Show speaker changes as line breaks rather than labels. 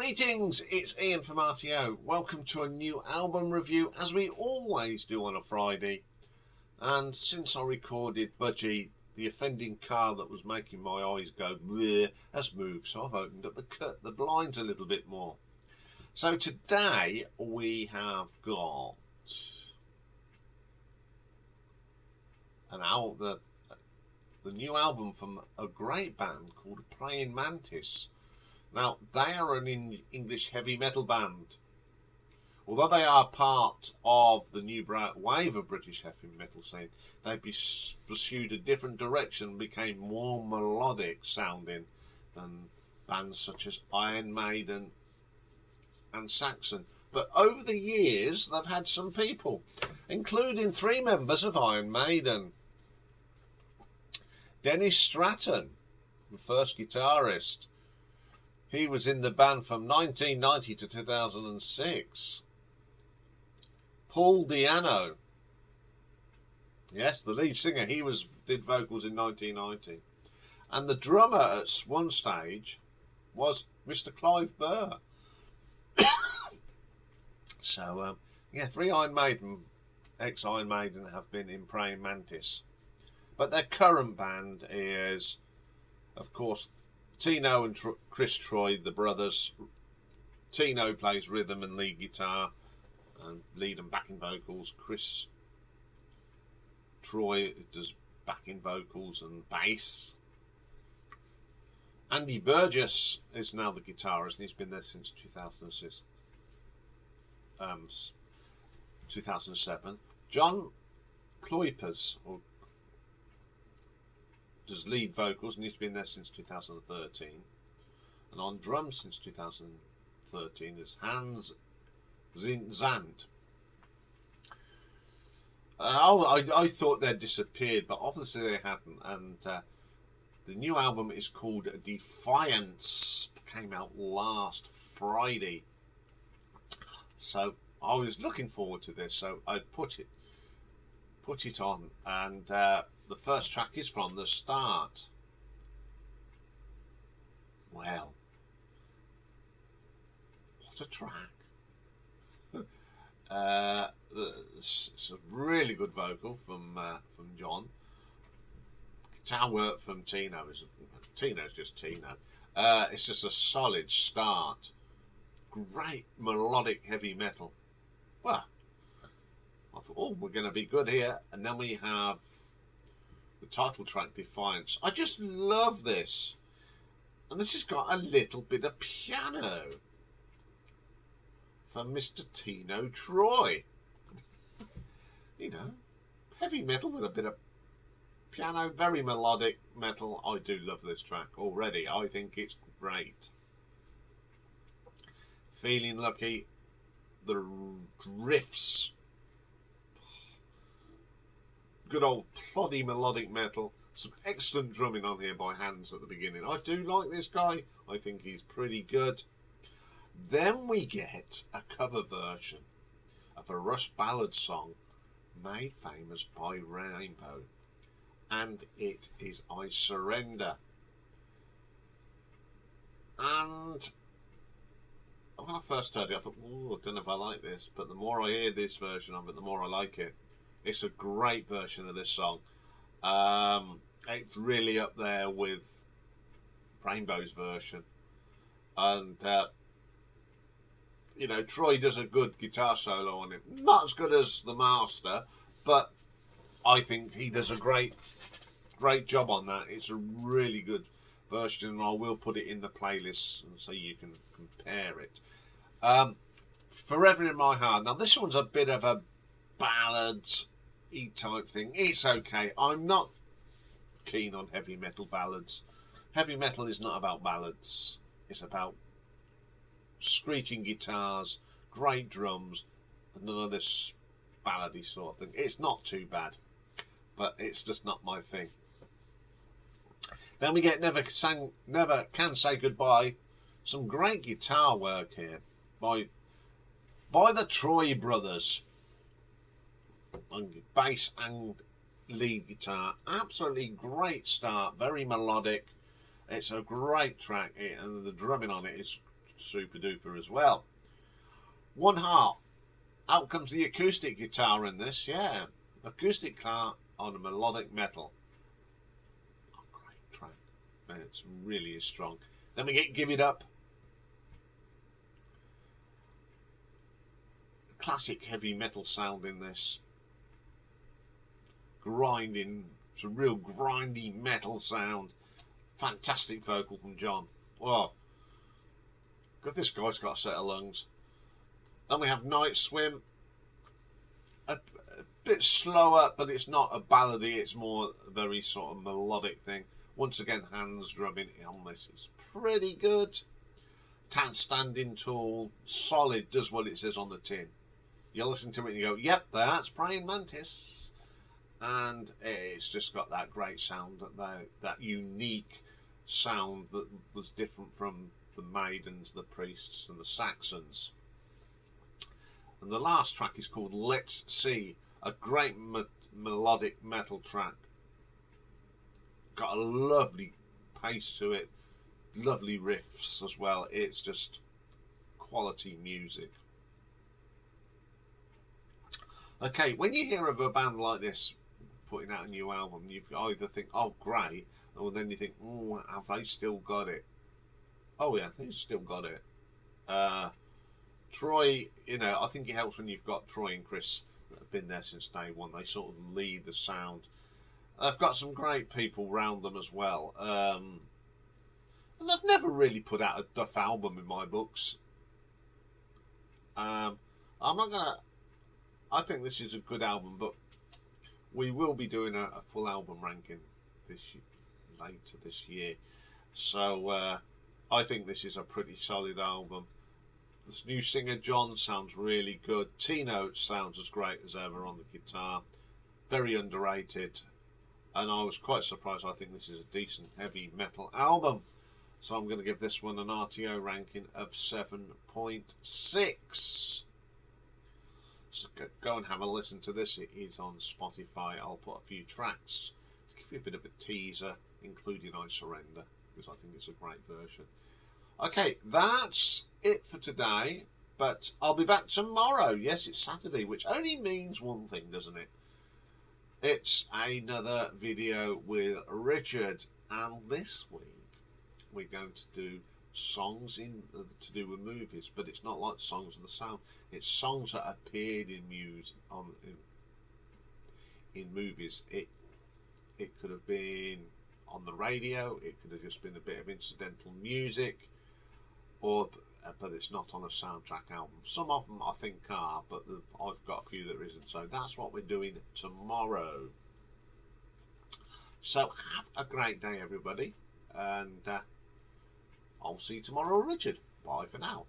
Greetings, it's Ian from RTO. Welcome to a new album review, as we always do on a Friday. And since I recorded Budgie, the offending car that was making my eyes go bleh has moved, so I've opened up the blinds a little bit more. So today we have got the new album from a great band called Playing Mantis. Now, they are an English heavy metal band. Although they are part of the new wave of British heavy metal scene, they pursued a different direction and became more melodic sounding than bands such as Iron Maiden and Saxon. But over the years, they've had some people, including 3 members of Iron Maiden. Dennis Stratton, the first guitarist. He was in the band from 1990 to 2006. Paul Di'Anno. Yes, the lead singer. He did vocals in 1990. And the drummer at one stage was Mr. Clive Burr. So, yeah, 3 Iron Maiden, ex-Iron Maiden, have been in Praying Mantis. But their current band is, of course, Tino and Chris Troy, the brothers. Tino plays rhythm and lead guitar, and lead and backing vocals. Chris Troy does backing vocals and bass. Andy Burgess is now the guitarist, and he's been there since 2006. 2007. John Cloypers does lead vocals, and he's been there since 2013. And on drums since 2013 is Hans Zand. I thought they'd disappeared, but obviously they hadn't. And the new album is called Defiance. Came out last Friday. So I was looking forward to this, so I put it on, and the first track is From the Start. Well, what a track. It's a really good vocal from John. Guitar work from Tino. Tino's just Tino. It's just a solid start. Great melodic heavy metal. Well, I thought, oh, we're going to be good here. And then we have the title track, Defiance. I just love this. And this has got a little bit of piano from Mr. Tino Troy. You know, heavy metal with a bit of piano, very melodic metal. I do love this track already. I think it's great. Feelin Lucky, the riffs. Good old ploddy melodic metal. Some excellent drumming on here by Hans at the beginning. I do like this guy. I think he's pretty good. Then we get a cover version of a Rush ballad song made famous by Rainbow. And it is I Surrender. And when I first heard it, I thought, oh, I don't know if I like this. But the more I hear this version of it, the more I like it. It's a great version of this song. It's really up there with Rainbow's version. And, you know, Troy does a good guitar solo on it. Not as good as the master, but I think he does a great job on that. It's a really good version, and I will put it in the playlist so you can compare it. Forever in My Heart. Now, this one's a bit of a ballad-y type thing. It's okay. I'm not keen on heavy metal ballads. Heavy metal is not about ballads. It's about screeching guitars, great drums, and none of this ballady sort of thing. It's not too bad, but it's just not my thing. Then we get Never Can Say Goodbye. Some great guitar work here by the Troy brothers on bass and lead guitar. Absolutely great start, very melodic. It's a great track, and the drumming on it is super duper as well. One Heart. Out comes the acoustic guitar in this, yeah. Acoustic guitar on a melodic metal. Oh, great track. It really is strong. Then we get Give It Up. Classic heavy metal sound in this. Grinding, it's a real grindy metal sound. Fantastic vocal from John. Oh, God, this guy's got a set of lungs. Then we have Nightswim. A bit slower, but it's not a ballady, it's more a very sort of melodic thing. Once again, hands drumming on this. It's pretty good. Standing tall, solid, does what it says on the tin. You listen to it and you go, yep, that's Praying Mantis. And it's just got that great sound, that unique sound that was different from the Maidens, the Priests and the Saxons. And the last track is called Let's See, a great melodic metal track. Got a lovely pace to it, lovely riffs as well. It's just quality music. Okay, when you hear of a band like this putting out a new album, you either think, oh great, or then you think, oh, have they still got it? Oh yeah, they've still got it. Troy, you know, I think it helps when you've got Troy and Chris that have been there since day one. They sort of lead the sound. They've got some great people around them as well. And they've never really put out a duff album in my books. I'm not gonna. I think this is a good album, but we will be doing a full album ranking later this year. So I think this is a pretty solid album. This new singer John sounds really good. Tino sounds as great as ever on the guitar. Very underrated. And I was quite surprised. I think this is a decent heavy metal album. So I'm going to give this one an RTO ranking of 7.6. So go and have a listen to this. It is on Spotify. I'll put a few tracks to give you a bit of a teaser, including I Surrender, because I think it's a great version. Okay, that's it for today, but I'll be back tomorrow. Yes, it's Saturday, which only means one thing, doesn't it? It's another video with Richard, and this week we're going to do songs to do with movies, but it's not like Songs of the Sound. It's songs that appeared in movies. It could have been on the radio. It could have just been a bit of incidental music, but it's not on a soundtrack album. Some of them I think are, but I've got a few that isn't. So that's what we're doing tomorrow. So have a great day, everybody, and I'll see you tomorrow, Richard. Bye for now.